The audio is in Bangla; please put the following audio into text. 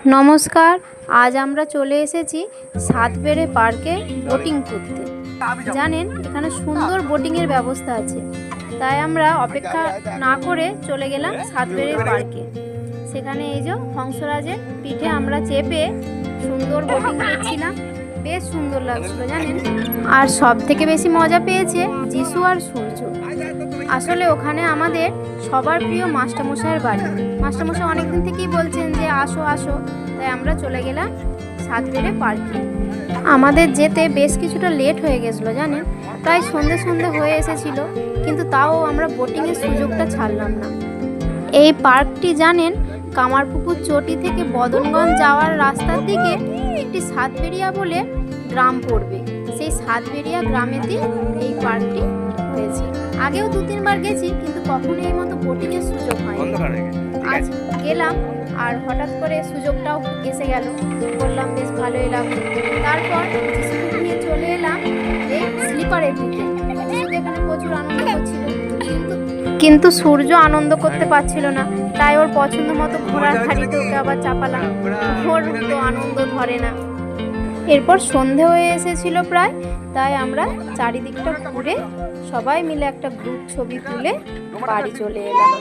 নমস্কার, আজ আমরা চলে এসেছি সাতবেড়ে পার্কে বোটিং করতে। জানেন এখানে সুন্দর বোটিংয়ের ব্যবস্থা আছে, তাই আমরা অপেক্ষা না করে চলে গেলাম সাতবেড়ে পার্কে। সেখানে এই যে হংসরাজের পিঠে আমরা চেপে সুন্দর বোটিং করছিলাম, বেশ সুন্দর লাগছিল জানেন। আর সব থেকে বেশি মজা পেয়েছে যিশু আর সূর্য। আসলে ওখানে আমাদের সবার প্রিয় মাস্টারমশাইয়ের বাড়ি। মাস্টারমশাই অনেকদিন থেকেই বলছেন যে আসো আসো, তাই আমরা চলে গেলাম সাতবেড়ে পার্কে। আমাদের যেতে বেশ কিছুটা লেট হয়ে গেছিলো জানেন, প্রায় সন্ধে সন্ধে হয়ে এসেছিল, কিন্তু তাও আমরা বোটিংয়ের সুযোগটা ছাড়লাম না। এই পার্কটি জানেন কামারপুকুর চটি থেকে বদনগঞ্জ যাওয়ার রাস্তার দিকে একটি সাতবেড়িয়া বলে গ্রাম পড়বে। সেই সাতবেড়িয়া গ্রামেতে এই পার্কটি হয়েছে। আগেও 2-3 বার গেছি, কিন্তু কখনো এই মতো বোটিংয়ের সুযোগ হয়নি। আজ গেলাম আর হঠাৎ করে সুযোগটাও এসে গেল, বললাম বেশ ভালোই লাগলো। তারপর যিশুকে নিয়ে চলে এলাম এই স্লিপারের দিকে। এখানে প্রচুর আনন্দ করছিল, কিন্তু সূর্য আনন্দ করতে পারছিল না, তাই ওর পছন্দ মতো ঘোড়ার গাড়িতে ওকে আবার চাপালাম। ওর তো আনন্দ ধরে না। এরপর সন্ধে হয়ে এসেছিল প্রায়, তাই আমরা চারিদিকটা ঘুরে সবাই মিলে একটা গ্রুপ ছবি তুলে বাড়ি চলে এলাম।